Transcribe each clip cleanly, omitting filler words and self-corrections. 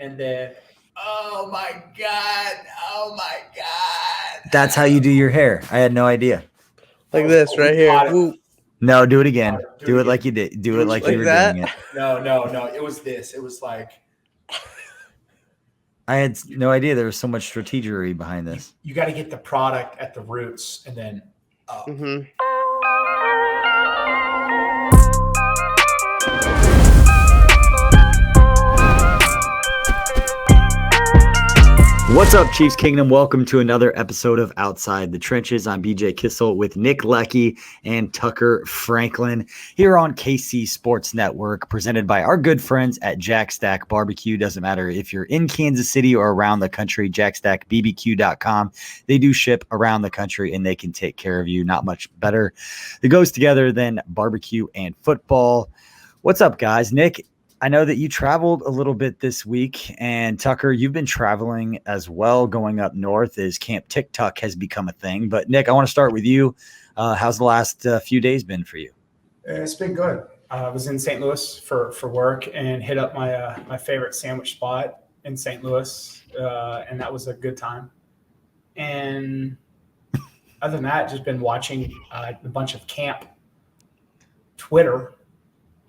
and then, oh my God. That's how you do your hair. I had no idea. Like this right here. Woo. No, do it again. Do it like you did. Do it like you were doing it. No. It was this. It was like. I had no idea there was so much strategery behind this. You got to get the product at the roots and then up. Mm-hmm. What's up, Chiefs Kingdom? Welcome to another episode of Outside the Trenches. I'm BJ Kissel with Nick Leckey and Tucker Franklin here on KC Sports Network, presented by our good friends at Jack Stack Barbecue. Doesn't matter if you're in Kansas City or around the country, jackstackbbq.com. They do ship around the country and they can take care of you. Not much better that goes together than barbecue and football. What's up, guys? Nick, I know that you traveled a little bit this week, and Tucker, you've been traveling as well, going up north as Camp TikTok has become a thing. But Nick, I want to start with you. How's the last few days been for you? It's been good. I was in St. Louis for work and hit up my favorite sandwich spot in St. Louis, and that was a good time. And other than that, just been watching a bunch of camp Twitter.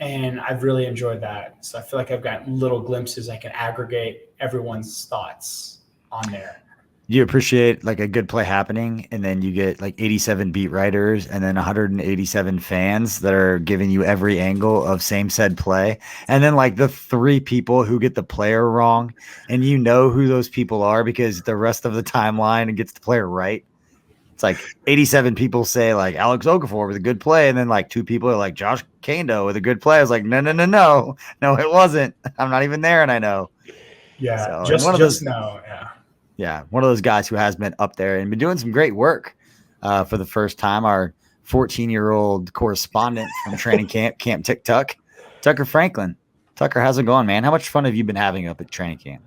And I've really enjoyed that. So I feel like I've got little glimpses. I can aggregate everyone's thoughts on there. You appreciate like a good play happening, and then you get like 87 beat writers and then 187 fans that are giving you every angle of same said play. And then like the 3 people who get the player wrong, and you know who those people are because the rest of the timeline gets the player right. It's like 87 people say like Alex Okafor with a good play, and then like 2 people are like Josh Kando with a good play. I was like, no, it wasn't. I'm not even there, and I know. Yeah, so, Yeah, one of those guys who has been up there and been doing some great work for the first time. Our 14-year-old correspondent from training Camp TikTok, Tucker Franklin. Tucker, how's it going, man? How much fun have you been having up at training camp?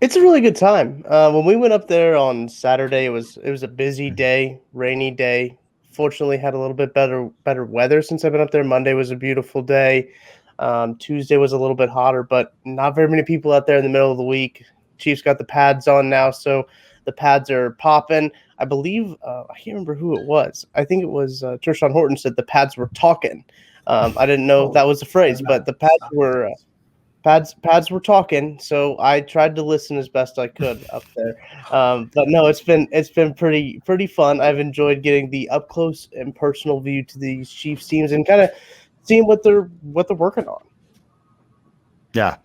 It's a really good time. When we went up there on Saturday, it was a busy day, rainy day. Fortunately, had a little bit better weather since I've been up there. Monday was a beautiful day. Tuesday was a little bit hotter, but not very many people out there in the middle of the week. Chiefs got the pads on now, so the pads are popping. I believe I can't remember who it was. I think it was Tershawn Horton said the pads were talking. I didn't know if that was a phrase, but the pads were. Pads were talking, so I tried to listen as best I could up there. But no, it's been pretty fun. I've enjoyed getting the up close and personal view to these Chiefs teams and kind of seeing what they're working on. Yeah,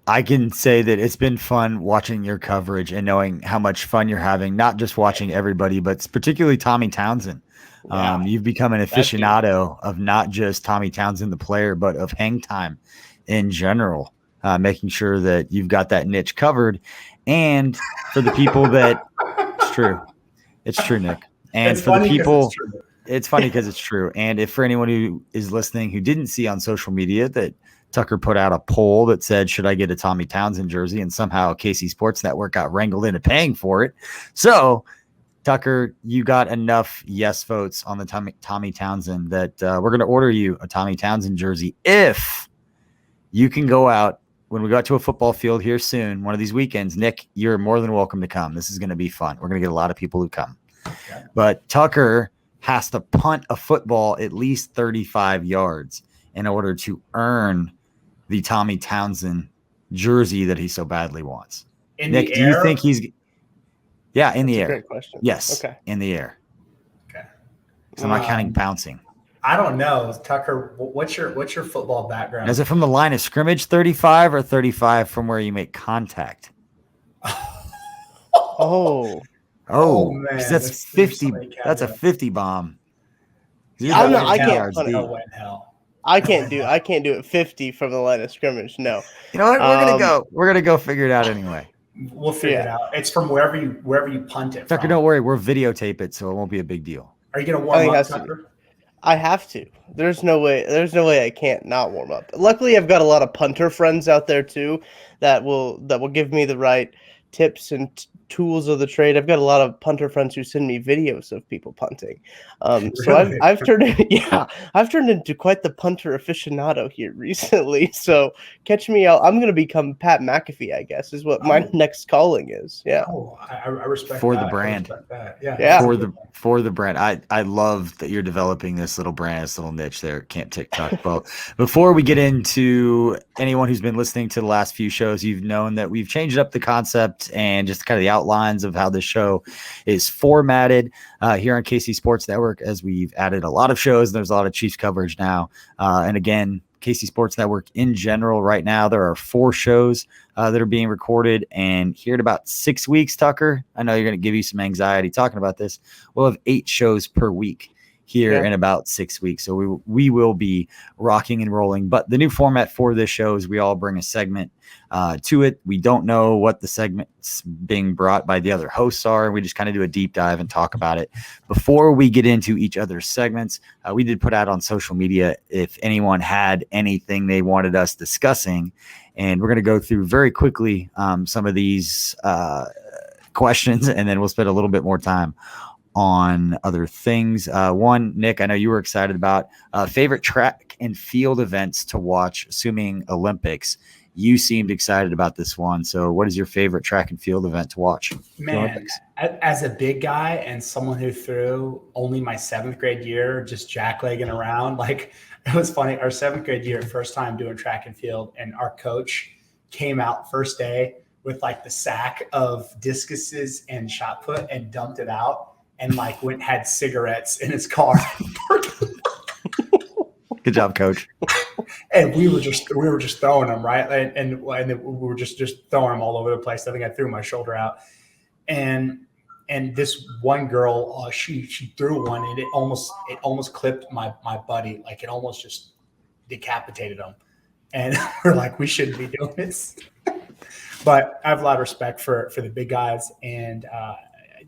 I can say that it's been fun watching your coverage and knowing how much fun you're having. Not just watching everybody, but particularly Tommy Townsend. Yeah. You've become an aficionado of not just Tommy Townsend the player, but of hang time in general, making sure that you've got that niche covered. And for the people that it's true, Nick. And for the people, it's funny because it's true. And if for anyone who is listening who didn't see on social media that Tucker put out a poll that said, should I get a Tommy Townsend jersey? And somehow KC Sports Network got wrangled into paying for it. So Tucker, you got enough yes votes on the Tommy Townsend that we're going to order you a Tommy Townsend jersey if you can go out when we go out to a football field here soon, one of these weekends. Nick, you're more than welcome to come. This is going to be fun. We're going to get a lot of people who come. Okay. But Tucker has to punt a football at least 35 yards in order to earn the Tommy Townsend jersey that he so badly wants. Nick, do you think he's – yeah, in the air. Great question. Yes, okay. In the air. Okay. So I'm not counting bouncing. I don't know, Tucker. What's your football background? Is it from the line of scrimmage 35 or 35 from where you make contact? Oh, man, that's 50. That's a 50 bomb. I can't do it 50 from the line of scrimmage. No. You know what? We're gonna go figure it out anyway. We'll figure it out. It's from wherever you punt it. Tucker, don't worry. We'll videotape it, so it won't be a big deal. Are you gonna warm up, Tucker? I have to. There's no way I can't not warm up. Luckily, I've got a lot of punter friends out there too that will give me the right tips and tools of the trade. I've got a lot of punter friends who send me videos of people punting. So Really? I've turned into quite the punter aficionado here recently. So catch me out. I'm gonna become Pat McAfee, I guess, is what my next calling is. Yeah. Oh, I respect For that. the brand. I respect that. Yeah. Yeah. For the brand. I love that you're developing this little brand, this little niche there, Camp TikTok. Well, before we get into anyone who's been listening to the last few shows, you've known that we've changed up the concept and just kind of the outlines of how this show is formatted here on KC Sports Network, as we've added a lot of shows and there's a lot of Chiefs coverage now. And again, KC Sports Network in general, right now, there are 4 shows that are being recorded. And here in about 6 weeks, Tucker, I know you're going to give you some anxiety talking about this. We'll have 8 shows per week here in about 6 weeks. So we will be rocking and rolling. But the new format for this show is we all bring a segment to it. We don't know what the segments being brought by the other hosts are. We just kind of do a deep dive and talk about it. Before we get into each other's segments, we did put out on social media if anyone had anything they wanted us discussing. And we're going to go through very quickly some of these questions, and then we'll spend a little bit more time on other things. One, Nick, I know you were excited about favorite track and field events to watch, assuming Olympics. You seemed excited about this one. So what is your favorite track and field event to watch? Man, as a big guy and someone who threw only my 7th grade year, just jacklegging around, like it was funny. Our 7th grade year, first time doing track and field, and our coach came out first day with like the sack of discuses and shot put and dumped it out and like went and had cigarettes in his car. Good job, coach. And we were just throwing them, right? And we were just throwing them all over the place. I think I threw my shoulder out. And this one girl, she threw one and it almost clipped my buddy. Like it almost just decapitated him. And we're like, we shouldn't be doing this. But I have a lot of respect for the big guys, and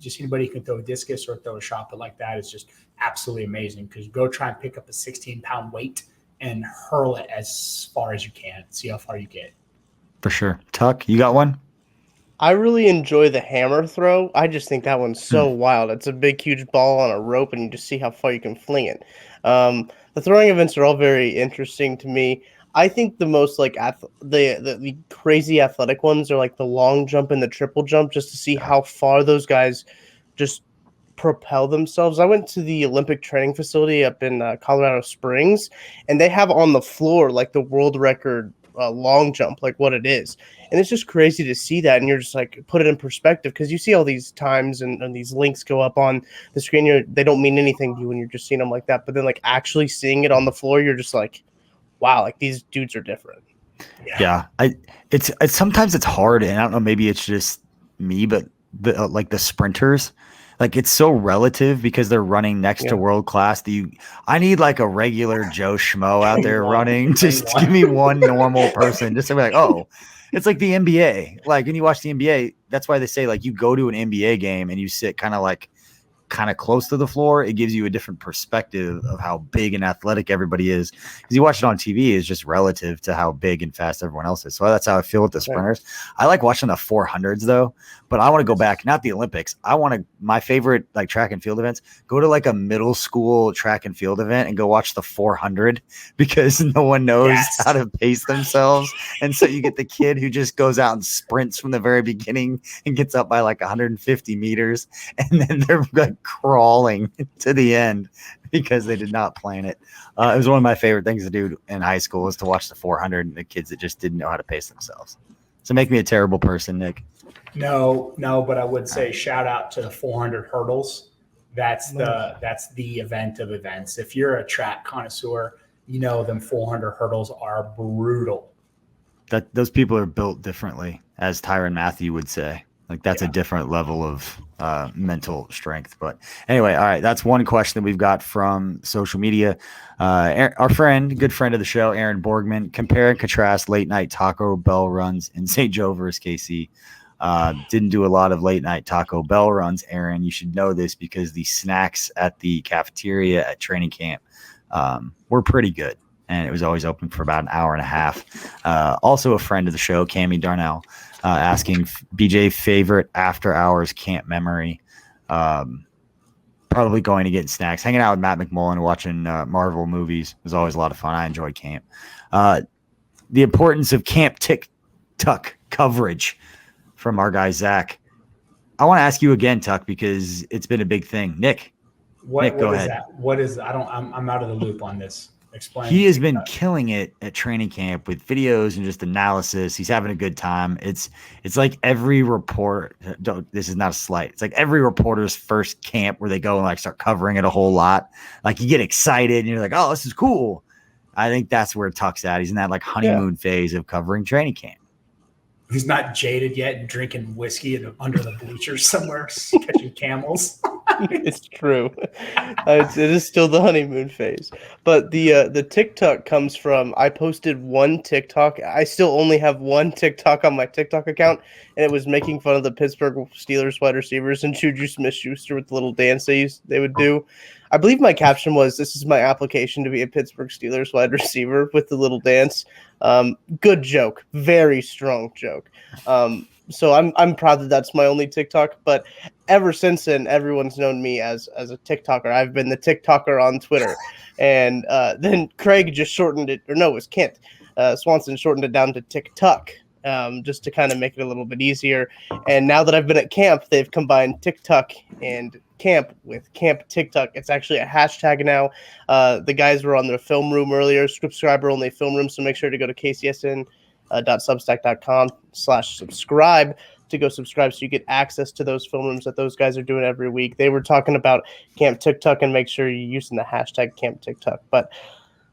just anybody who can throw a discus or throw a shot put like that is just absolutely amazing, because you go try and pick up a 16-pound weight and hurl it as far as you can. See how far you get. For sure. Tuck, you got one? I really enjoy the hammer throw. I just think that one's so wild. It's a big, huge ball on a rope, and you just see how far you can fling it. The throwing events are all very interesting to me. I think the most like the crazy athletic ones are like the long jump and the triple jump, just to see how far those guys just propel themselves. I went to the Olympic training facility up in Colorado Springs, and they have on the floor like the world record long jump, like what it is. And it's just crazy to see that, and you're just like, put it in perspective, because you see all these times and these links go up on the screen. They don't mean anything to you when you're just seeing them like that, but then like actually seeing it on the floor, you're just like, wow, like these dudes are different. Yeah. It's sometimes it's hard, and I don't know, maybe it's just me, but like the sprinters, like it's so relative because they're running next to world class. I need like a regular Joe Schmo out there running. Just give me one normal person, just to be like, oh, it's like the NBA. Like when you watch the NBA, that's why they say like you go to an NBA game and you sit kind of close to the floor. It gives you a different perspective of how big and athletic everybody is, because you watch it on TV is just relative to how big and fast everyone else is. So that's how I feel with the sprinters. I like watching the 400s though, but I want to go back, not the Olympics. My favorite like track and field events, go to like a middle school track and field event and go watch the 400, because no one knows how to pace themselves. And so you get the kid who just goes out and sprints from the very beginning and gets up by like 150 meters. And then they're like crawling to the end because they did not plan it. It was one of my favorite things to do in high school, was to watch the 400 and the kids that just didn't know how to pace themselves. So make me a terrible person, Nick. No, but I would say shout out to the 400 hurdles. That's the event of events. If you're a track connoisseur, you know them 400 hurdles are brutal. That those people are built differently, as Tyron Matthew would say. Like that's a different level of mental strength. But anyway, all right, that's one question that we've got from social media. Our good friend of the show, Aaron Borgman, compare and contrast late night Taco Bell runs in St. Joe versus KC. Didn't do a lot of late night Taco Bell runs, Aaron. You should know this because the snacks at the cafeteria at training camp were pretty good, and it was always open for about an hour and a half. Also a friend of the show, Cammie Darnell, asking BJ favorite after hours camp memory. Probably going to get snacks, hanging out with Matt McMullen, watching Marvel movies was always a lot of fun. I enjoyed camp. The importance of camp tuck coverage from our guy Zach. I want to ask you again, Tuck, because it's been a big thing. Nick, What go is ahead. that? What is? I'm out of the loop on this. Explain. He has been killing it at training camp with videos and just analysis. He's having a good time. It's like every report. This is not a slight. It's like every reporter's first camp where they go and like start covering it a whole lot. Like you get excited and you're like, oh, this is cool. I think that's where Tuck's at. He's in that like honeymoon phase of covering training camp. He's not jaded yet and drinking whiskey under the bleachers somewhere, catching camels. It's true. It is still the honeymoon phase. But the TikTok comes from, I posted one TikTok. I still only have one TikTok on my TikTok account, and it was making fun of the Pittsburgh Steelers wide receivers and Juju Smith-Schuster with the little dance they would do. I believe my caption was, "This is my application to be a Pittsburgh Steelers wide receiver," with the little dance. Good joke. Very strong joke. So I'm proud that that's my only TikTok. But ever since then, everyone's known me as a TikToker. I've been the TikToker on Twitter. And then Craig just shortened it. Or no, it was Kent. Swanson shortened it down to TikTok. Just to kind of make it a little bit easier. And now that I've been at camp, they've combined TikTok and camp with Camp TikTok. It's actually a hashtag now. The guys were on their film room earlier, subscriber only film room. So make sure to go to kcsn.substack.com/subscribe to go subscribe so you get access to those film rooms that those guys are doing every week. They were talking about Camp TikTok, and make sure you're using the hashtag Camp TikTok. But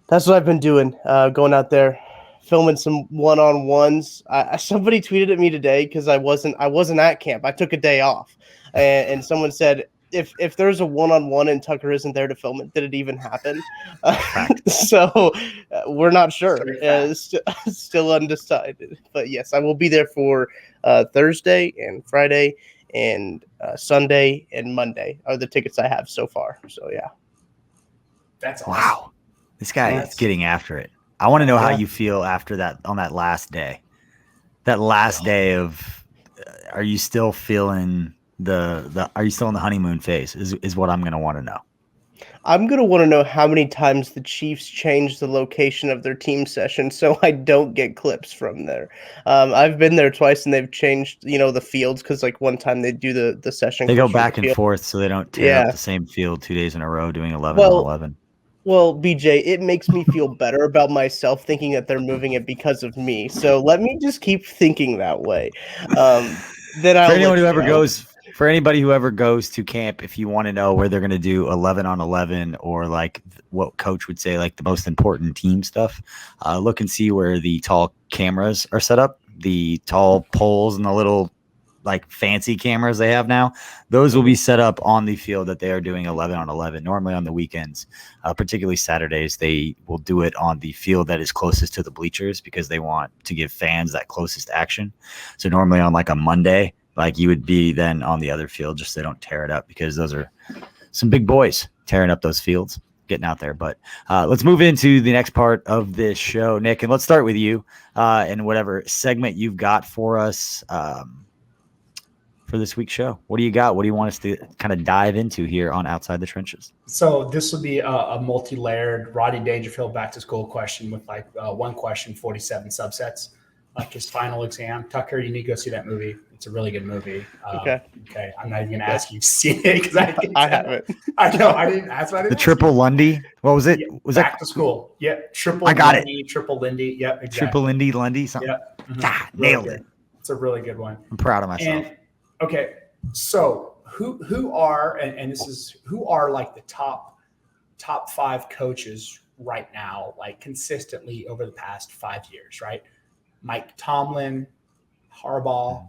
that's what I've been doing, going out there, filming some one-on-ones. Somebody tweeted at me today because I wasn't at camp. I took a day off, and someone said, if there's a one-on-one and Tucker isn't there to film it, did it even happen? So we're not sure. Still undecided. But yes, I will be there for Thursday and Friday and Sunday and Monday are the tickets I have so far. So yeah. That's awesome. Wow. This guy is getting after it. I want to know how you feel after that, on that last day. That last day of, are you still feeling are you still in the honeymoon phase is what I'm going to want to know. I'm going to want to know how many times the Chiefs changed the location of their team session so I don't get clips from there. I've been there twice and they've changed, the fields, because like one time they do the session. They go back and forth so they don't tear up the same field 2 days in a row doing 11 on 11. Well, BJ, it makes me feel better about myself thinking that they're moving it because of me. So let me just keep thinking that way. For anybody who ever goes to camp, if you want to know where they're going to do 11 on 11 or like what coach would say, like the most important team stuff, look and see where the tall cameras are set up, the tall poles and the little like fancy cameras they have now. Those will be set up on the field that they are doing 11 on 11. Normally on the weekends, particularly Saturdays, they will do it on the field that is closest to the bleachers because they want to give fans that closest action. So normally on like a Monday, like you would be then on the other field, just so they don't tear it up, because those are some big boys tearing up those fields, getting out there. But let's move into the next part of this show, Nick, and let's start with you and whatever segment you've got for us for this week's show. What do you got? What do you want us to kind of dive into here on Outside the Trenches? So this will be a multi-layered Rodney Dangerfield back to school question with like one question, 47 subsets, like his final exam. Tucker, you need to go see that movie. It's a really good movie. Okay. I'm not even going to ask you to see it because I haven't. I know. I didn't ask. The Triple Lundy. What was it? Yeah, was back to school? Yeah. Triple. I got Lundy, Triple Lindy. Yep. Exactly. Triple Lundy. Something. Yep. Mm-hmm. Nailed it. It's a really good one. I'm proud of myself. Okay. So who are like the top 5 coaches right now, like consistently over the past 5 years, right? Mike Tomlin, Harbaugh,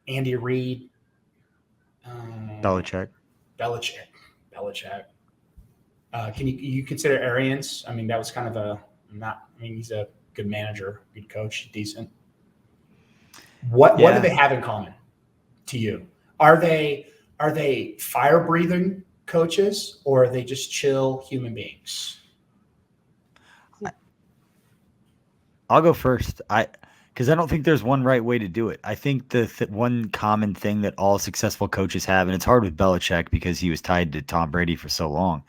Andy Reid, Belichick. Can you consider Arians? I mean, that was kind of he's a good manager, good coach, decent. What do they have in common to you? Are they fire breathing coaches, or are they just chill human beings? I'll go first. Because I don't think there's one right way to do it. I think the one common thing that all successful coaches have, and it's hard with Belichick because he was tied to Tom Brady for so long.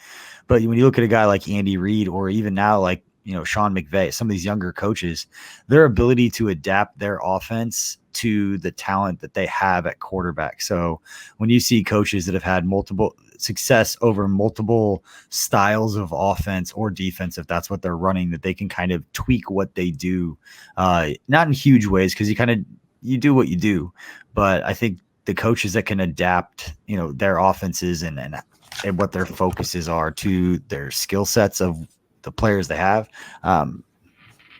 But when you look at a guy like Andy Reid, or even now like Sean McVay, some of these younger coaches, their ability to adapt their offense to the talent that they have at quarterback. So when you see coaches that have had multiple success over multiple styles of offense or defense, if that's what they're running, that they can kind of tweak what they do, not in huge ways, because you do what you do. But I think the coaches that can adapt, their offenses and what their focuses are to their skill sets of the players they have,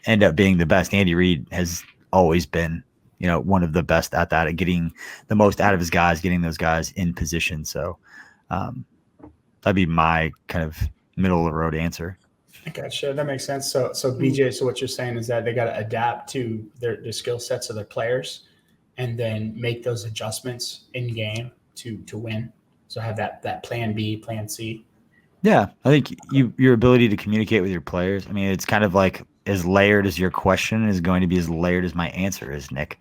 end up being the best. Andy Reid has always been, one of the best at that, at getting the most out of his guys, getting those guys in position. So that'd be my kind of middle of the road answer. Gotcha. That makes sense. So BJ, so what you're saying is that they got to adapt to their skill sets of their players and then make those adjustments in game to win. So have that plan B, plan C. Yeah, I think your ability to communicate with your players. I mean, it's kind of like as layered as your question is going to be as layered as my answer is, Nick.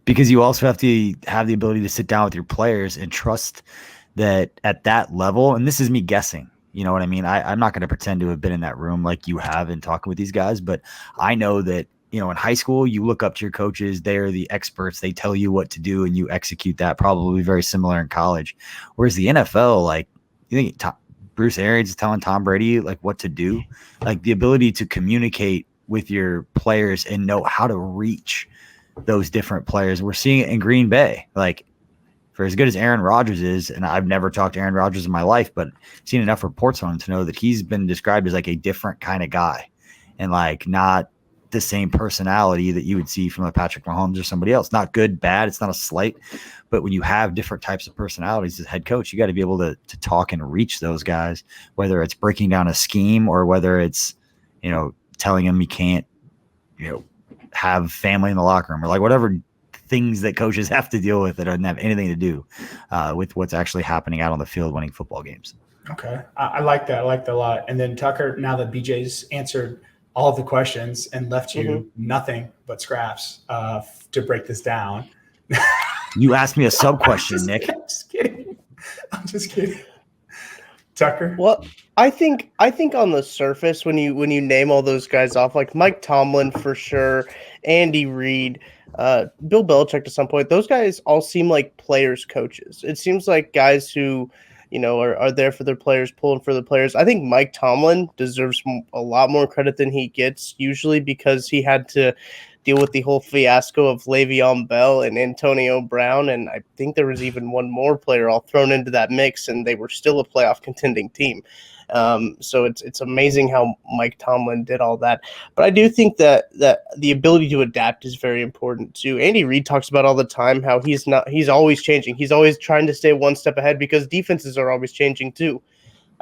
Because you also have to have the ability to sit down with your players and trust that at that level, and this is me guessing, you know what I mean? I'm not going to pretend to have been in that room like you have in talking with these guys, but I know that, in high school, you look up to your coaches. They're the experts. They tell you what to do and you execute that. Probably very similar in college. Whereas the NFL, like, you think Bruce Arians is telling Tom Brady like what to do, like the ability to communicate with your players and know how to reach those different players. We're seeing it in Green Bay. Like, for as good as Aaron Rodgers is, and I've never talked to Aaron Rodgers in my life, but seen enough reports on him to know that he's been described as like a different kind of guy and like not the same personality that you would see from a Patrick Mahomes or somebody else. Not good, bad. It's not a slight, but when you have different types of personalities as head coach, you got to be able to talk and reach those guys, whether it's breaking down a scheme or whether it's, telling them you can't, have family in the locker room or like whatever things that coaches have to deal with that don't have anything to do with what's actually happening out on the field winning football games. Okay. I like that. I like that a lot. And then Tucker, now that BJ's answered all of the questions and left you nothing but scraps to break this down. You asked me a sub question, Nick. I'm just kidding. Tucker? Well, I think on the surface, when you name all those guys off, like Mike Tomlin for sure, Andy Reid, Bill Belichick to some point, those guys all seem like players coaches. It seems like guys who are there for their players, pulling for the players. I think Mike Tomlin deserves a lot more credit than he gets usually because he had to deal with the whole fiasco of Le'Veon Bell and Antonio Brown. And I think there was even one more player all thrown into that mix, and they were still a playoff contending team. So it's amazing how Mike Tomlin did all that. But I do think that the ability to adapt is very important too. Andy Reid talks about all the time how he's always changing. He's always trying to stay one step ahead because defenses are always changing too.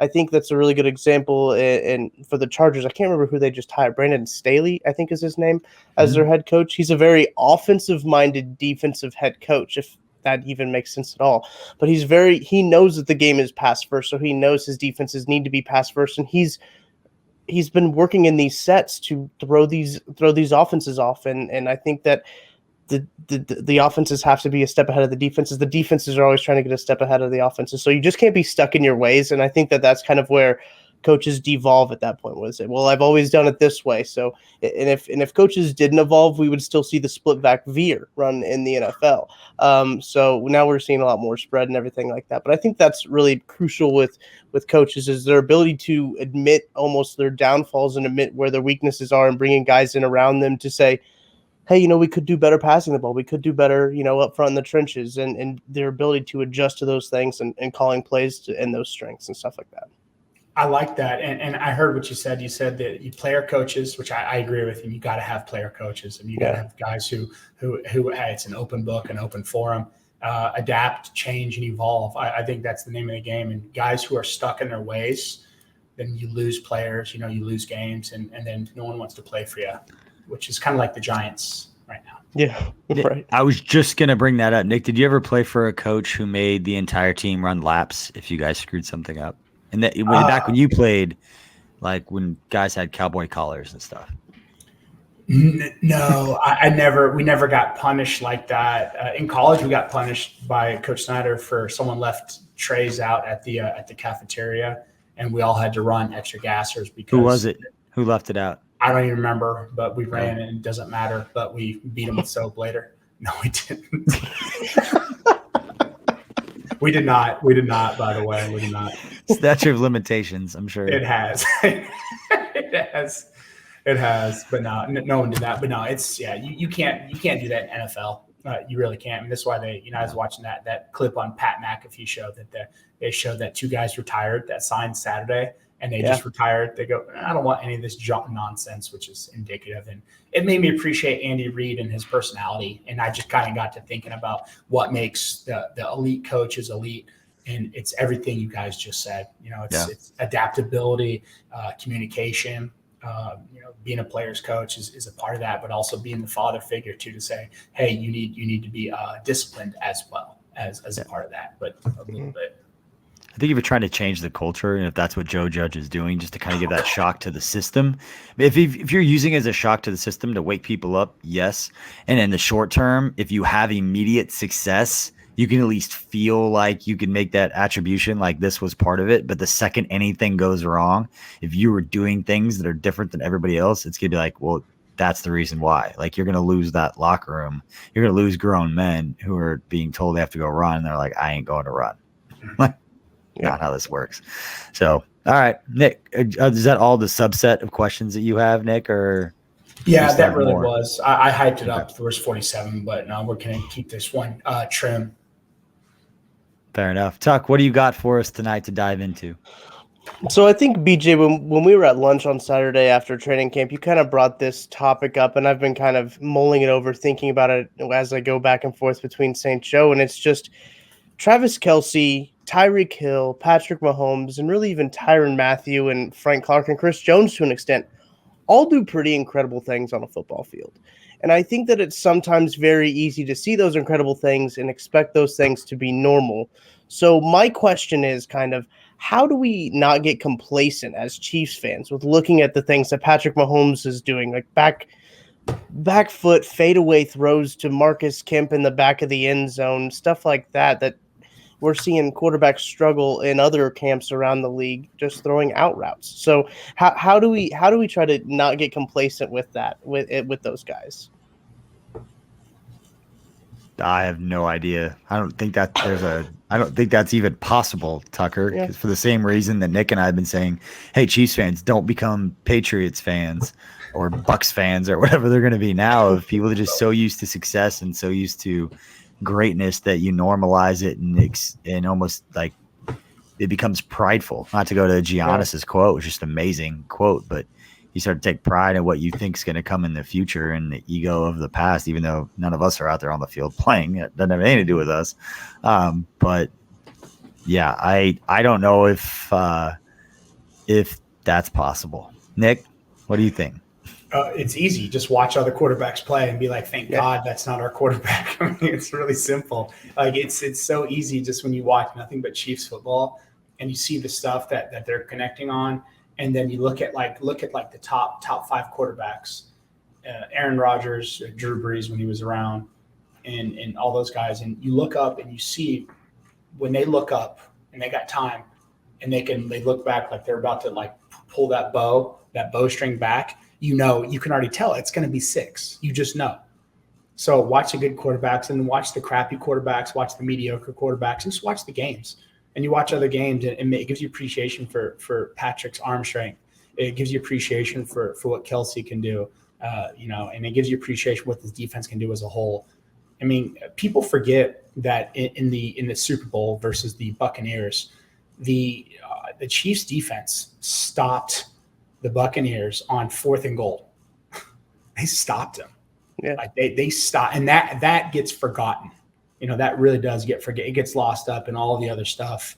I think that's a really good example. And for the Chargers, I can't remember who they just hired. Brandon Staley, I think is his name, as their head coach. He's a very offensive-minded defensive head coach, if that even makes sense at all. But he knows that the game is pass first, so he knows his defenses need to be pass first, and he's been working in these sets to throw these offenses off. And I think that the offenses have to be a step ahead of the defenses. The defenses are always trying to get a step ahead of the offenses. So you just can't be stuck in your ways. And I think that that's kind of where coaches devolve at that point. Was it, well, I've always done it this way. So, and if coaches didn't evolve, we would still see the split back veer run in the NFL. So now we're seeing a lot more spread and everything like that. But I think that's really crucial with coaches is their ability to admit almost their downfalls and admit where their weaknesses are and bringing guys in around them to say, hey, we could do better passing the ball. We could do better, up front in the trenches, and their ability to adjust to those things and calling plays and those strengths and stuff like that. I like that. And I heard what you said. You said that you player coaches, which I agree with, and you got to have player coaches, and you got to have guys who it's an open book, an open forum, adapt, change, and evolve. I think that's the name of the game. And guys who are stuck in their ways, then you lose players, you lose games, and then no one wants to play for you, which is kind of like the Giants right now. Yeah, right. I was just going to bring that up. Nick, did you ever play for a coach who made the entire team run laps if you guys screwed something up? And that back when you played, like when guys had cowboy collars and stuff. No, we never got punished like that. In college, we got punished by Coach Snyder for someone left trays out at the cafeteria, and we all had to run extra gassers because Who was it? Who left it out? I don't even remember, but we ran and it doesn't matter. But we beat them with soap later. No, we didn't. We did not. We did not, by the way. We did not. Statute of limitations, I'm sure. It has. It has. But no one did that. But no, it's you can't do that in NFL. You really can't. I mean, this is why I was watching that clip on Pat McAfee show that they showed that 2 guys retired that signed Saturday. And they just retired. They go, I don't want any of this junk nonsense, which is indicative. And it made me appreciate Andy Reid and his personality. And I just kind of got to thinking about what makes the elite coaches elite. And it's everything you guys just said. It's adaptability, communication. Being a player's coach is a part of that, but also being the father figure too, to say, hey, you need to be disciplined as well as a part of that, but a little bit. I think if you're trying to change the culture, and if that's what Joe Judge is doing, just to kind of give that shock to the system, if you're using it as a shock to the system to wake people up, yes. And in the short term, if you have immediate success, you can at least feel like you can make that attribution like this was part of it. But the second anything goes wrong, if you were doing things that are different than everybody else, it's going to be like, well, that's the reason why. Like, you're going to lose that locker room. You're going to lose grown men who are being told they have to go run. And they're like, I ain't going to run. Not how this works. So, all right, Nick, is that all the subset of questions that you have, Nick, or? Yeah, that really was. I hyped it up. There was 47, but no, we're going to keep this one trim. Fair enough. Tuck, what do you got for us tonight to dive into? So I think, BJ, when we were at lunch on Saturday after training camp, you kind of brought this topic up, and I've been kind of mulling it over, thinking about it as I go back and forth between St. Joe, and it's just Travis Kelce, Tyreek Hill, Patrick Mahomes, and really even Tyrann Mathieu and Frank Clark and Chris Jones to an extent, all do pretty incredible things on a football field. And I think that it's sometimes very easy to see those incredible things and expect those things to be normal. So my question is kind of, how do we not get complacent as Chiefs fans with looking at the things that Patrick Mahomes is doing, like back foot fadeaway throws to Marcus Kemp in the back of the end zone, stuff like that we're seeing quarterbacks struggle in other camps around the league, just throwing out routes. So how do we try to not get complacent with that, with those guys? I have no idea. I don't think that's even possible, Tucker. Yeah. 'Cause for the same reason that Nick and I have been saying, hey, Chiefs fans, don't become Patriots fans or Bucks fans or whatever they're going to be now, of people that are just so used to success and so used to greatness that you normalize it and almost like it becomes prideful. Not to go to Giannis's quote, which is just an amazing quote, but you start to take pride in what you think is going to come in the future and the ego of the past, even though none of us are out there on the field playing. It doesn't have anything to do with us. But yeah, I don't know if that's possible. Nick, what do you think? It's easy. Just watch other quarterbacks play and be like, thank God that's not our quarterback. I mean, it's really simple. Like, it's so easy just when you watch nothing but Chiefs football and you see the stuff that they're connecting on. And then you look at the top 5 quarterbacks, Aaron Rodgers, Drew Brees when he was around, and all those guys. And you look up and you see when they look up and they got time and they look back like they're about to like pull that bowstring back. You can already tell it's going to be 6. You just know. So watch the good quarterbacks and watch the crappy quarterbacks, watch the mediocre quarterbacks, and just watch the games. And you watch other games, and it gives you appreciation for Patrick's arm strength. It gives you appreciation for what Kelce can do, and it gives you appreciation for what this defense can do as a whole. I mean, people forget that in the Super Bowl versus the Buccaneers, the Chiefs defense stopped the Buccaneers on 4th and goal. They stopped them. Yeah. Like they stopped, and that gets forgotten. That really does get forget. It gets lost up in all the other stuff.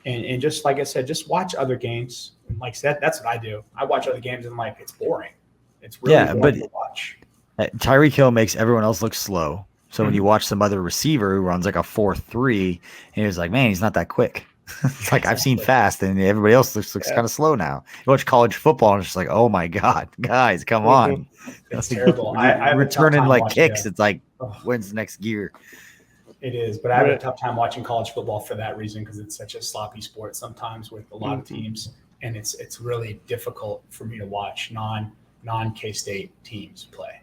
And just like I said, just watch other games. Like I said, that's what I do. I watch other games and like, it's boring. It's really boring to watch. Tyreek Hill makes everyone else look slow. So when you watch some other receiver who runs like a 4.3, and he's like, man, he's not that quick. It's like I've seen fast, and everybody else looks kind of slow now. You watch college football, and it's just like, oh my god, guys, come on! It's terrible. I have a tough Returning time like watching kicks. It's like, when's the next gear? It is, but I have a tough time watching college football for that reason because it's such a sloppy sport sometimes with a lot of teams, and it's really difficult for me to watch non K-State teams play.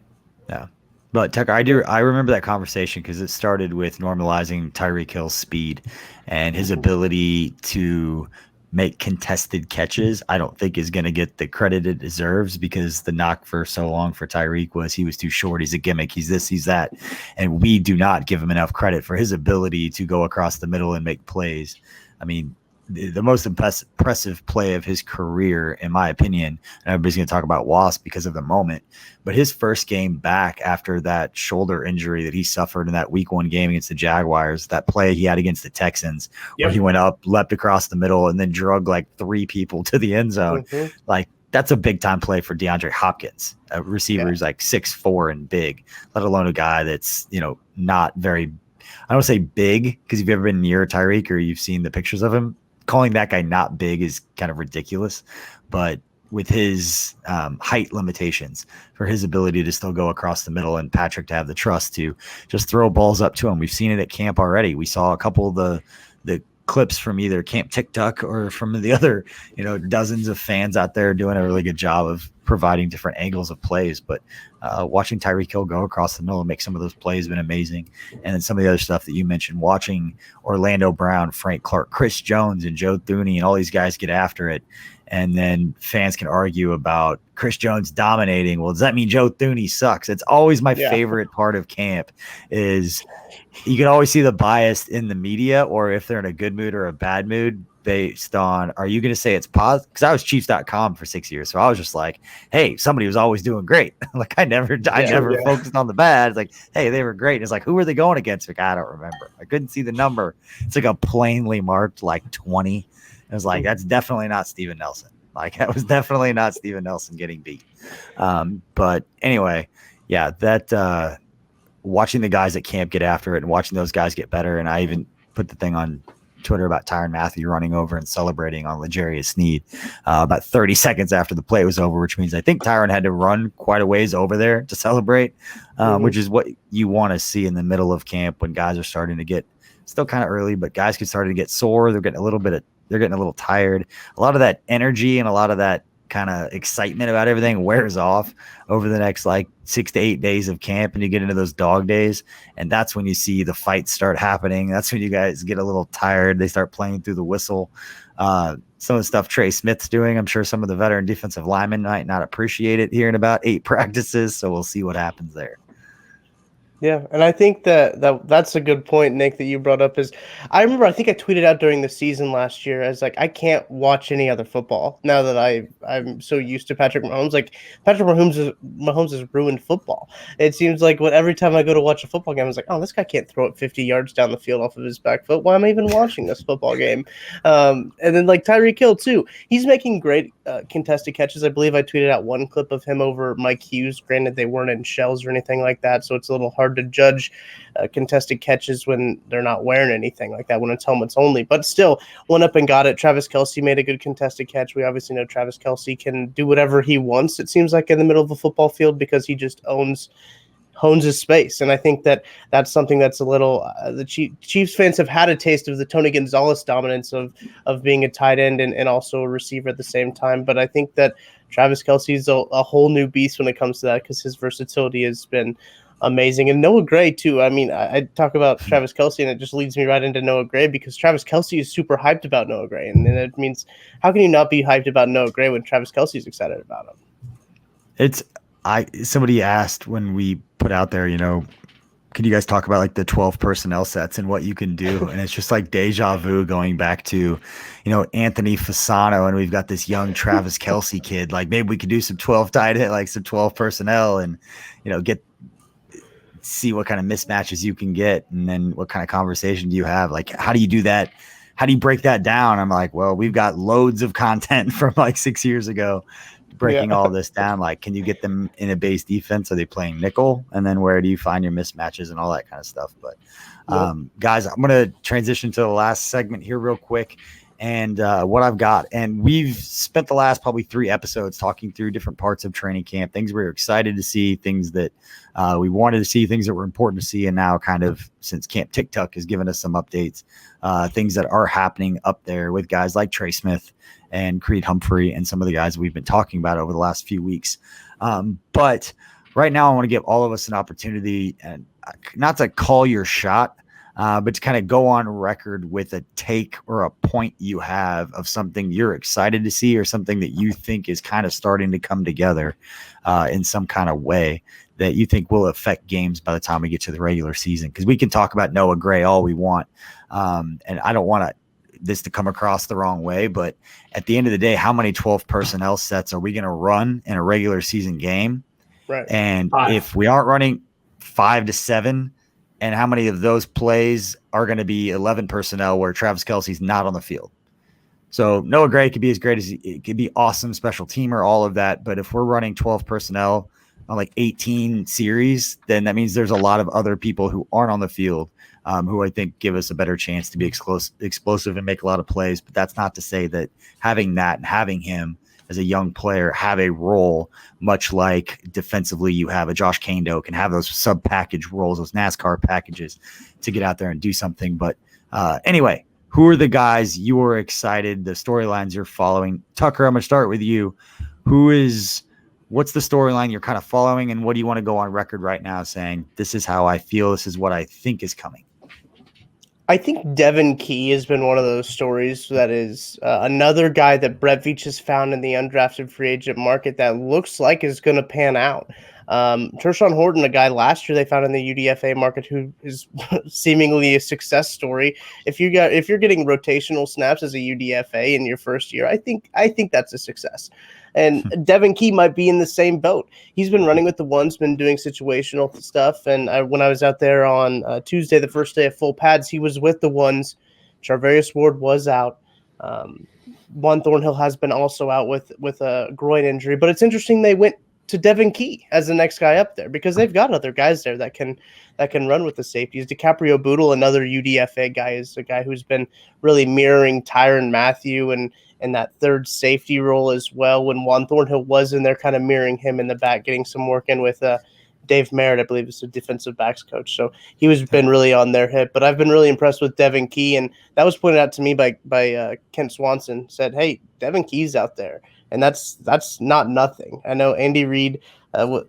Yeah. But Tucker, I remember that conversation because it started with normalizing Tyreek Hill's speed and his ability to make contested catches. I don't think is going to get the credit it deserves because the knock for so long for Tyreek was he was too short. He's a gimmick. He's this, he's that. And we do not give him enough credit for his ability to go across the middle and make plays. I mean, the most impressive play of his career, in my opinion, and everybody's going to talk about Wasp because of the moment, but his first game back after that shoulder injury that he suffered in that week 1 game against the Jaguars, that play he had against the Texans, where he went up, leapt across the middle, and then drug like 3 people to the end zone. Like, that's a big time play for DeAndre Hopkins, a receiver who's like 6'4" and big, let alone a guy that's, not very, I don't say big, because if you've ever been near Tyreek or you've seen the pictures of him, calling that guy not big is kind of ridiculous, but with his height limitations, for his ability to still go across the middle and Patrick to have the trust to just throw balls up to him. We've seen it at camp already. We saw a couple of the clips from either Camp TikTok or from the other, dozens of fans out there doing a really good job of providing different angles of plays. But watching Tyreek Hill go across the middle and make some of those plays has been amazing. And then some of the other stuff that you mentioned, watching Orlando Brown, Frank Clark, Chris Jones, and Joe Thuney, and all these guys get after it. And then fans can argue about Chris Jones dominating. Well, does that mean Joe Thuney sucks? It's always my favorite part of camp is you can always see the bias in the media, or if they're in a good mood or a bad mood, based on, are you going to say it's positive? Because I was Chiefs.com for 6 years. So I was just like, hey, somebody was always doing great. Like I never focused on the bad. It's like, hey, they were great. And it's like, who were they going against? Like, I don't remember. I couldn't see the number. It's like a plainly marked like 20. It was like, that's definitely not Steven Nelson. Like that was definitely not Steven Nelson getting beat. But anyway, yeah, that watching the guys at camp get after it and watching those guys get better. And I even put the thing on Twitter about Tyrann Mathieu running over and celebrating on L'Jarius Sneed about 30 seconds after the play was over, which means I think Tyrann had to run quite a ways over there to celebrate, which is what you want to see in the middle of camp when guys are starting to get still kind of early, but guys can start to get sore. They're getting a little tired. A lot of that energy and a lot of that kind of excitement about everything wears off over the next like 6 to 8 days of camp, and you get into those dog days, and that's when you see the fights start happening. That's when you guys get a little tired. They start playing through the whistle. Some of the stuff Trey Smith's doing, I'm sure some of the veteran defensive linemen might not appreciate it here in about 8 practices, so we'll see what happens there. Yeah, and I think that's a good point, Nick, that you brought up. Is I remember I think I tweeted out during the season last year as like I can't watch any other football now that I'm so used to Patrick Mahomes. Like Patrick Mahomes has ruined football. It seems like every time I go to watch a football game, I was like, oh, this guy can't throw it 50 yards down the field off of his back foot. Why am I even watching this football game? And then like Tyreek Hill too, he's making great contested catches. I believe I tweeted out one clip of him over Mike Hughes. Granted, they weren't in shells or anything like that, so it's a little hard to judge contested catches when they're not wearing anything like that, when it's helmets only, but still went up and got it. Travis Kelce made a good contested catch. We obviously know Travis Kelce can do whatever he wants, it seems like, in the middle of a football field because he just hones his space. And I think that's something that's a little the Chiefs fans have had a taste of the Tony Gonzalez dominance of being a tight end and also a receiver at the same time. But I think that Travis Kelce is a whole new beast when it comes to that because his versatility has been amazing. And Noah Gray too. I mean, I talk about Travis Kelce and it just leads me right into Noah Gray because Travis Kelce is super hyped about Noah Gray. And it means, how can you not be hyped about Noah Gray when Travis Kelce is excited about him? Somebody asked when we put out there, can you guys talk about like the 12 personnel sets and what you can do? And it's just like deja vu going back to, Anthony Fasano, and we've got this young Travis Kelce kid. Like maybe we could do some 12 tight end, like some 12 personnel and, see what kind of mismatches you can get. And then what kind of conversation do you have? Like, how do you do that? How do you break that down? I'm like, well, we've got loads of content from like 6 years ago breaking all this down. Like, can you get them in a base defense? Are they playing nickel? And then where do you find your mismatches and all that kind of stuff? But guys, I'm going to transition to the last segment here real quick. And what I've got. And we've spent the last probably 3 episodes talking through different parts of training camp, things we were excited to see, things that we wanted to see, things that were important to see. And now kind of since Camp TikTok has given us some updates, things that are happening up there with guys like Trey Smith and Creed Humphrey and some of the guys we've been talking about over the last few weeks. But right now I want to give all of us an opportunity, and not to call your shot, but to kind of go on record with a take or a point you have of something you're excited to see or something that you think is kind of starting to come together in some kind of way that you think will affect games by the time we get to the regular season. Because we can talk about Noah Gray all we want. And I don't want this to come across the wrong way, but at the end of the day, how many 12 personnel sets are we going to run in a regular season game? Right. And if we aren't running 5 to 7, and how many of those plays are going to be 11 personnel where Travis Kelce's not on the field? So Noah Gray could be as great as it could be awesome special teamer, all of that. But if we're running 12 personnel on like 18 series, then that means there's a lot of other people who aren't on the field who I think give us a better chance to be explosive and make a lot of plays. But that's not to say that having that and having him as a young player have a role, much like defensively you have a Josh Kando can have those sub package roles, those NASCAR packages to get out there and do something. But anyway, who are the guys you are excited, the storylines you're following? Tucker, I'm going to start with you. What's the storyline you're kind of following, and what do you want to go on record right now saying, this is how I feel, this is what I think is coming? I think Devon Key has been one of those stories that is another guy that Brett Veach has found in the undrafted free agent market that looks like is going to pan out. Tershawn Horton, a guy last year they found in the UDFA market who is seemingly a success story. If you're getting rotational snaps as a UDFA in your first year, I think that's a success. And Devon Key might be in the same boat. He's been running with the ones, been doing situational stuff. And when I was out there on Tuesday, the first day of full pads, he was with the ones. Charvarius Ward was out. Juan Thornhill has been also out with a groin injury. But it's interesting they went to Devon Key as the next guy up there because they've got other guys there that can run with the safeties. DiCaprio Boodle, another UDFA guy, is a guy who's been really mirroring Tyrann Mathieu and that third safety role as well. When Juan Thornhill was in there, kind of mirroring him in the back, getting some work in with Dave Merritt, I believe is the defensive backs coach. So he was been really on their hip. But I've been really impressed with Devon Key, and that was pointed out to me by Kent Swanson. Said, "Hey, Devon Key's out there." And that's not nothing. I know Andy Reid,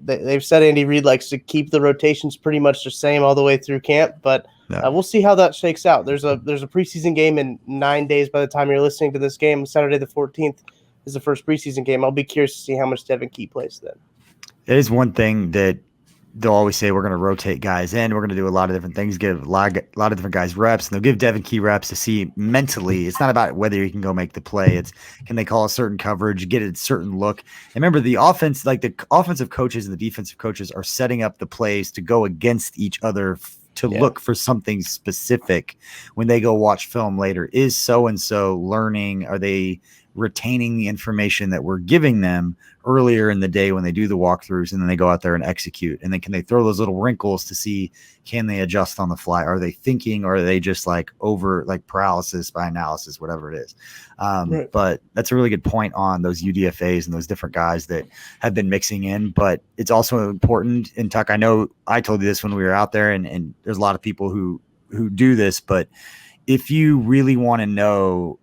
they've said Andy Reid likes to keep the rotations pretty much the same all the way through camp, but we'll see how that shakes out. There's a preseason game in 9 days by the time you're listening to this game. Saturday the 14th is the first preseason game. I'll be curious to see how much Devon Key plays then. It is one thing that they'll always say, we're going to rotate guys in. We're going to do a lot of different things, give a lot of different guys reps, and they'll give Devon Key reps to see mentally. It's not about whether you can go make the play. It's can they call a certain coverage, get a certain look. And remember, the offense, like the offensive coaches and the defensive coaches are setting up the plays to go against each other to look for something specific when they go watch film later. Is so-and-so learning? Are they retaining the information that we're giving them earlier in the day when they do the walkthroughs, and then they go out there and execute? And then can they throw those little wrinkles to see, can they adjust on the fly? Are they thinking, or are they just like paralysis by analysis, whatever it is? Right. But that's a really good point on those UDFAs and those different guys that have been mixing in. But it's also important, and Tuck, I know I told you this when we were out there, and there's a lot of people who do this, but if you really want to know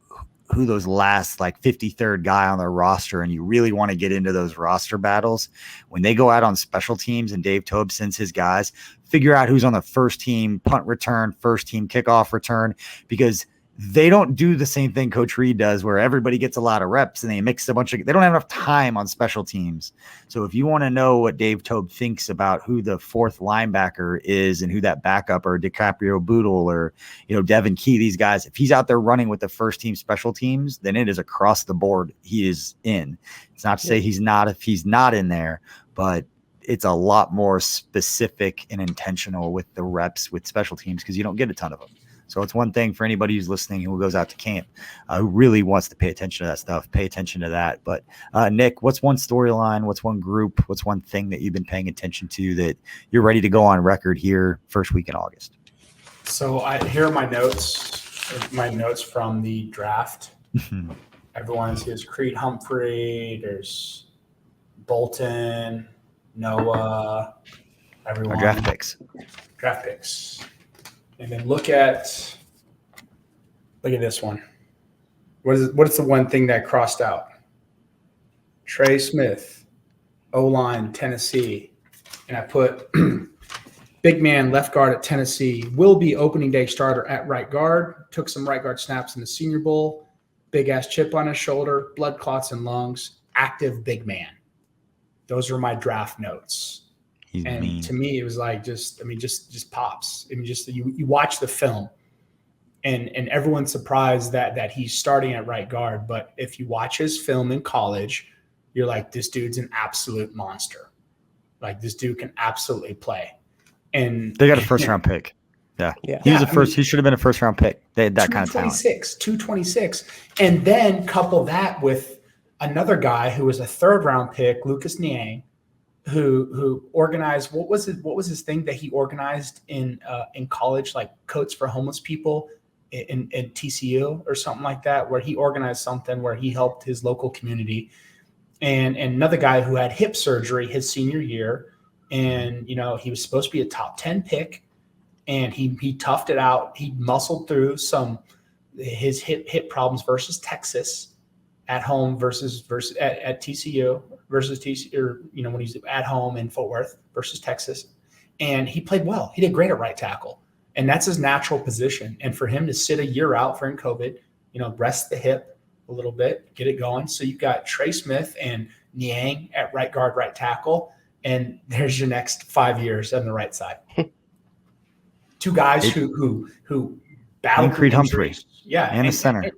who those last 53rd guy on their roster, and you really want to get into those roster battles, when they go out on special teams and Dave Toub sends his guys, figure out who's on the first team punt return, first team kickoff return, because they don't do the same thing Coach Reid does where everybody gets a lot of reps and they mix a bunch of – they don't have enough time on special teams. So if you want to know what Dave Toub thinks about who the fourth linebacker is and who that backup, or DiCaprio Boodle, or Devon Key, these guys, if he's out there running with the first team special teams, then it is across the board he is in. It's not to say he's not if he's not in there, but it's a lot more specific and intentional with the reps with special teams because you don't get a ton of them. So it's one thing for anybody who's listening who goes out to camp, who really wants to pay attention to that stuff, pay attention to that. But Nick, what's one storyline, what's one group, what's one thing that you've been paying attention to that you're ready to go on record here first week in August? So here are my notes from the draft. Everyone sees Creed Humphrey, there's Bolton, Noah, everyone. Our draft picks. And then look at this one. What is the one thing that crossed out? Trey Smith, O-line, Tennessee. And I put big man left guard at Tennessee, will be opening day starter at right guard, took some right guard snaps in the Senior Bowl, big ass chip on his shoulder, blood clots in lungs, active big man. Those are my draft notes. And mean. To me, it was like just pops. I mean, just you watch the film, and everyone's surprised that he's starting at right guard. But if you watch his film in college, you're like, this dude's an absolute monster. Like, this dude can absolutely play. And they got a first round pick. Yeah. He should have been a first round pick. They had that kind of talent. 226. And then couple that with another guy who was a third round pick, Lucas Niang, who organized what was his thing that he organized in college, like coats for homeless people in TCU or something like that, where he organized something where he helped his local community. And another guy who had hip surgery his senior year, and he was supposed to be a top 10 pick, and he toughed it out. He muscled through his hip problems versus Texas at home versus at TCU versus TCU, or when he's at home in Fort Worth versus Texas, and he played well. He did great at right tackle, and that's his natural position. And for him to sit a year out for in COVID, rest the hip a little bit, get it going. So you've got Trey Smith and Niang at right guard, right tackle, and there's your next 5 years on the right side. Two guys who battled Creed Humphrey, and a center.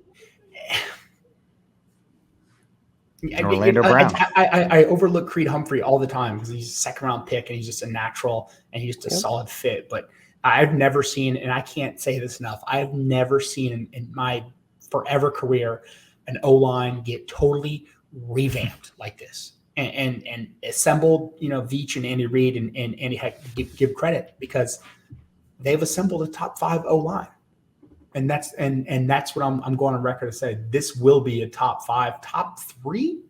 Orlando Brown. I overlook Creed Humphrey all the time because he's a second round pick and he's just a natural and he's just a solid fit. But I've never seen, and I can't say this enough, I've never seen in my forever career an O-line get totally revamped like this and assembled, Veach and Andy Reid and Andy Heck give credit because they've assembled a top 5 O-line. And that's what I'm going on record to say. This will be a top 5, top 3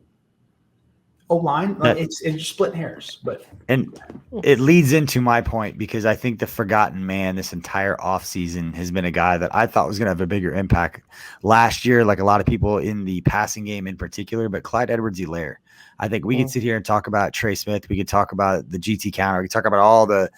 O-line. It's splitting hairs, and it leads into my point because I think the forgotten man this entire offseason has been a guy that I thought was going to have a bigger impact last year, like a lot of people in the passing game in particular, but Clyde Edwards-Helaire. I think we could sit here and talk about Trey Smith. We could talk about the GT counter. We could talk about all the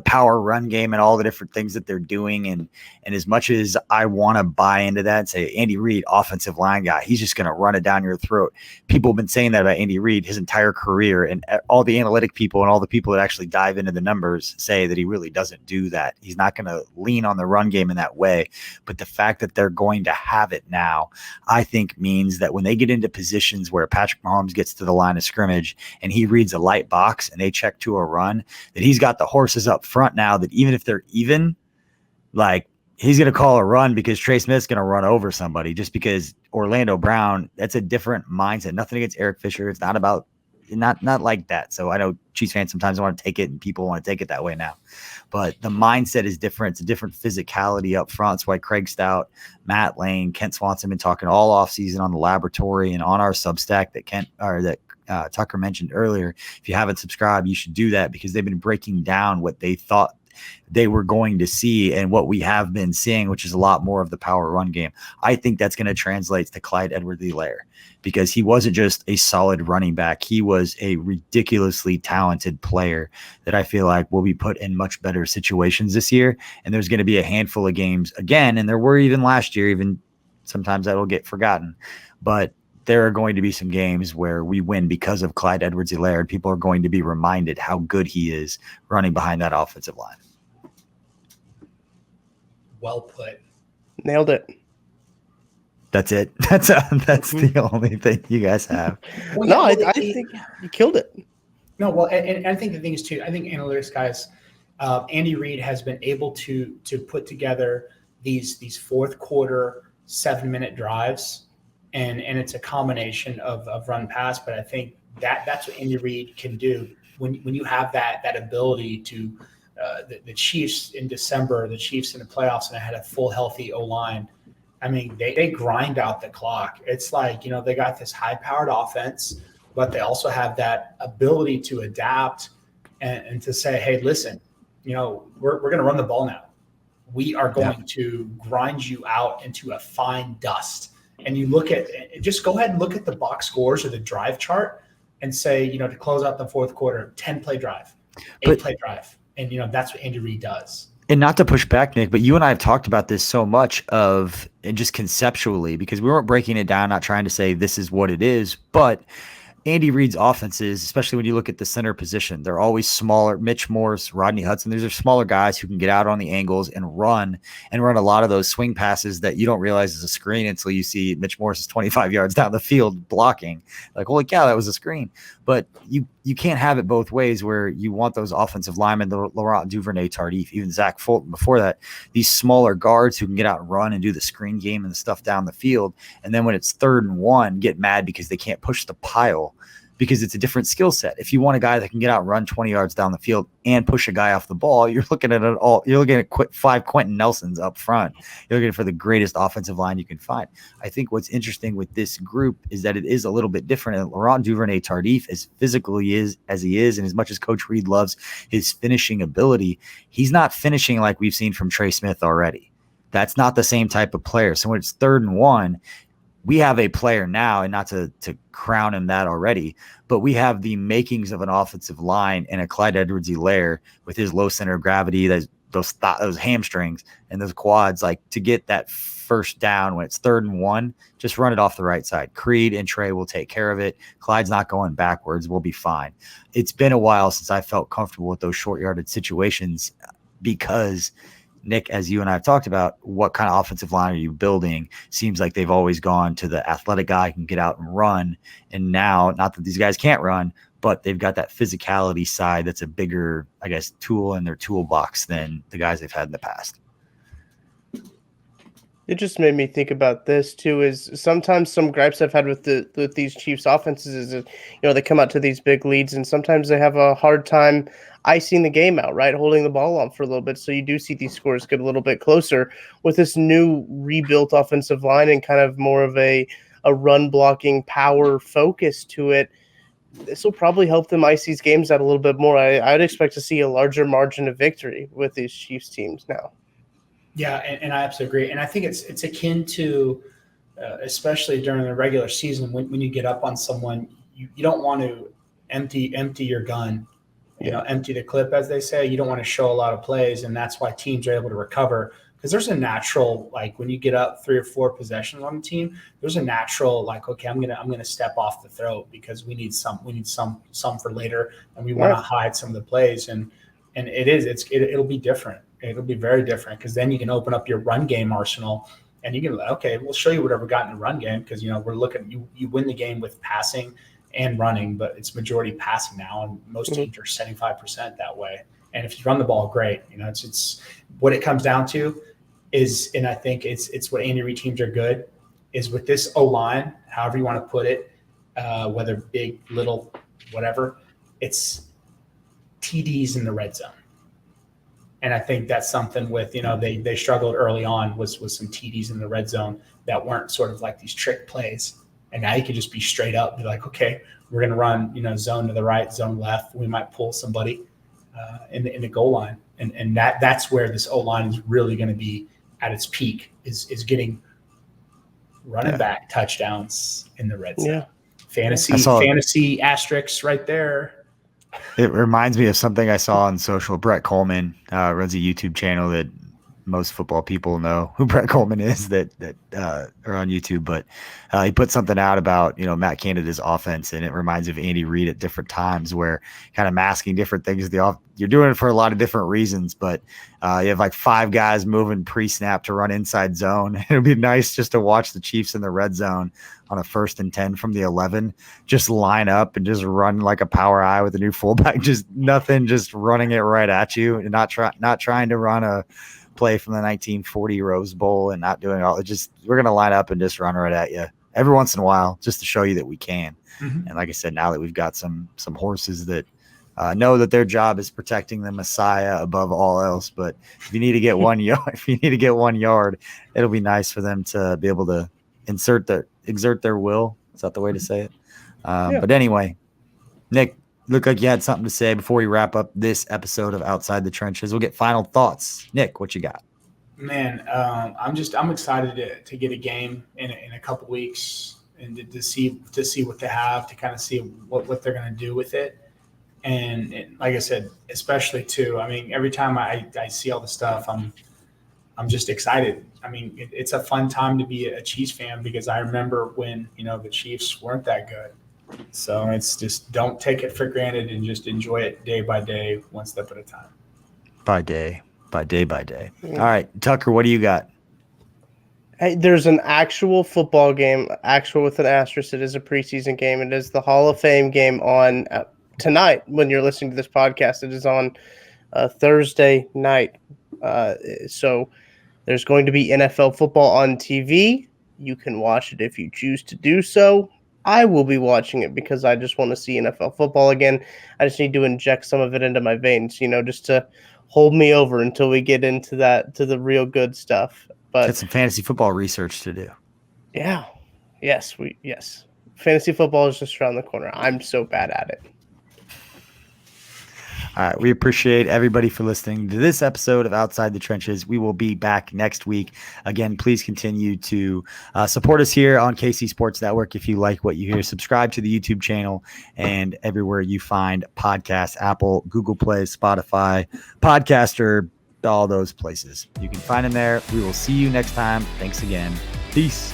power run game and all the different things that they're doing. And as much as I want to buy into that and say, Andy Reid, offensive line guy, he's just going to run it down your throat. People have been saying that about Andy Reid his entire career. And all the analytic people and all the people that actually dive into the numbers say that he really doesn't do that. He's not going to lean on the run game in that way. But the fact that they're going to have it now, I think means that when they get into positions where Patrick Mahomes gets to the line of scrimmage and he reads a light box and they check to a run, that he's got the horses up front now that even if they're even, like, he's going to call a run because Trey Smith's going to run over somebody just because Orlando Brown, that's a different mindset. Nothing against Eric Fisher. It's not about not like that. So I know Chiefs fans sometimes want to take it and people want to take it that way now, but the mindset is different. It's a different physicality up front. That's why Craig Stout, Matt Lane, Kent Swanson been talking all off season on the laboratory and on our Substack that Tucker mentioned earlier. If you haven't subscribed, you should do that because they've been breaking down what they thought they were going to see and what we have been seeing, which is a lot more of the power run game. I think that's going to translate to Clyde Edwards-Helaire because he wasn't just a solid running back. He was a ridiculously talented player that I feel like will be put in much better situations this year. And there's going to be a handful of games again. And there were even last year, even sometimes that'll get forgotten, but there are going to be some games where we win because of Clyde Edwards-Helaire. People are going to be reminded how good he is running behind that offensive line. Well put. Nailed it. That's it. That's the only thing you guys have. Well, I think you killed it. No, well, and I think the thing is too, I think analytics guys, Andy Reid has been able to put together these fourth quarter 7-minute drives, and it's a combination of run pass. But I think that's what Andy Reid can do when you have that ability to. The Chiefs in December, the Chiefs in the playoffs, and I had a full healthy O-line. I mean, they grind out the clock. It's like, they got this high-powered offense, but they also have that ability to adapt and to say, hey, listen, we're going to run the ball now. We are going to grind you out into a fine dust. And you just go ahead and look at the box scores or the drive chart and say, to close out the fourth quarter, 10-play drive, 8-play drive. And, that's what Andy Reid does. And not to push back, Nick, but you and I have talked about this so much and just conceptually, because we weren't breaking it down, not trying to say this is what it is, but Andy Reid's offenses, especially when you look at the center position, they're always smaller. Mitch Morse, Rodney Hudson, these are smaller guys who can get out on the angles and run a lot of those swing passes that you don't realize is a screen until you see Mitch Morse is 25 yards down the field blocking. Like, holy cow, that was a screen. But you can't have it both ways, where you want those offensive linemen, the Laurent Duvernay-Tardif, even Zach Fulton before that, these smaller guards who can get out and run and do the screen game and the stuff down the field. And then when it's 3rd and 1, get mad because they can't push the pile, because it's a different skill set. If you want a guy that can get out and run 20 yards down the field and push a guy off the ball, you're looking at it all. You're looking at 5 Quentin Nelsons up front. You're looking for the greatest offensive line you can find. I think what's interesting with this group is that it is a little bit different. And Laurent Duvernay-Tardif, as physical as he is, and as much as Coach Reid loves his finishing ability, he's not finishing like we've seen from Trey Smith already. That's not the same type of player. So when it's 3rd and 1, we have a player now, and not to crown him that already, but we have the makings of an offensive line and a Clyde Edwards-Helaire with his low center of gravity, those hamstrings and those quads, like, to get that first down when it's 3rd and 1, just run it off the right side. Creed and Trey will take care of it. Clyde's not going backwards. We'll be fine. It's been a while since I felt comfortable with those short yarded situations, because Nick, as you and I have talked about, what kind of offensive line are you building? Seems like they've always gone to the athletic guy who can get out and run. And now, not that these guys can't run, but they've got that physicality side that's a bigger, I guess, tool in their toolbox than the guys they've had in the past. It just made me think about this too, is sometimes some gripes I've had with these Chiefs offenses is that, they come out to these big leads and sometimes they have a hard time icing the game out, right? Holding the ball on for a little bit. So you do see these scores get a little bit closer with this new rebuilt offensive line and kind of more of a run blocking power focus to it. This will probably help them ice these games out a little bit more. I'd expect to see a larger margin of victory with these Chiefs teams now. Yeah, and I absolutely agree. And I think it's akin to, especially during the regular season, when you get up on someone, you don't want to empty your gun, empty the clip, as they say. You don't want to show a lot of plays, and that's why teams are able to recover. Because there's a natural, like, when you get up 3 or 4 possessions on the team, there's a natural, like, okay, I'm gonna step off the throat because we need some for later, and we want to hide some of the plays. And it'll be different. It'll be very different, because then you can open up your run game arsenal, and you can, okay, we'll show you whatever we got in the run game, because we're looking, you win the game with passing and running, but it's majority passing now, and most teams are 75% that way. And if you run the ball, great. It's what it comes down to is, and I think it's what Andy Reid teams are good, is with this O-line, however you want to put it, whether big, little, whatever, it's TDs in the red zone. And I think that's something with, they struggled early on with some TDs in the red zone that weren't sort of like these trick plays. And now you can just be straight up, be like, okay, we're going to run, zone to the right, zone left. We might pull somebody in the goal line. And that's where this O-line is really going to be at its peak, is getting running back touchdowns in the red zone. Yeah. Fantasy asterisks right there. It reminds me of something I saw on social. Brett Coleman runs a YouTube channel that most football people know who Brett Coleman is that are on YouTube, but he put something out about, Matt Canada's offense, and it reminds me of Andy Reid at different times, where kind of masking different things. You're doing it for a lot of different reasons, but you have like 5 guys moving pre-snap to run inside zone. It'd be nice just to watch the Chiefs in the red zone on a 1st and 10 from the 11, just line up and just run like a power eye with a new fullback, just nothing, just running it right at you, and not trying to run a play from the 1940 Rose Bowl and not doing all. We're gonna line up and just run right at you every once in a while, just to show you that we can. Mm-hmm. And like I said, now that we've got some horses that know that their job is protecting the Messiah above all else, but if you need to get 1 yard, it'll be nice for them to be able to exert their will. Is that the way to say it? But anyway, Nick, looked like you had something to say before we wrap up this episode of Outside the Trenches. We'll get final thoughts. Nick, what you got? Man, I'm excited to get a game in a couple weeks and to see what they have, to kind of see what they're going to do with it. And like I said, especially too, I mean, every time I see all the stuff, I'm just excited. I mean, it's a fun time to be a Chiefs fan, because I remember when, the Chiefs weren't that good. So it's just, don't take it for granted and just enjoy it day by day, one step at a time. By day. All right, Tucker, what do you got? Hey, there's an actual football game, actual with an asterisk. It is a preseason game. It is the Hall of Fame game on tonight when you're listening to this podcast. It is on Thursday night. So there's going to be NFL football on TV. You can watch it if you choose to do so. I will be watching it because I just want to see NFL football again. I just need to inject some of it into my veins, just to hold me over until we get into the real good stuff. But Got some fantasy football research to do. Yeah. Yes. Fantasy football is just around the corner. I'm so bad at it. All right. We appreciate everybody for listening to this episode of Outside the Trenches. We will be back next week. Again, please continue to support us here on KC Sports Network. If you like what you hear, subscribe to the YouTube channel and everywhere you find podcasts, Apple, Google Play, Spotify, Podcaster, all those places. You can find them there. We will see you next time. Thanks again. Peace.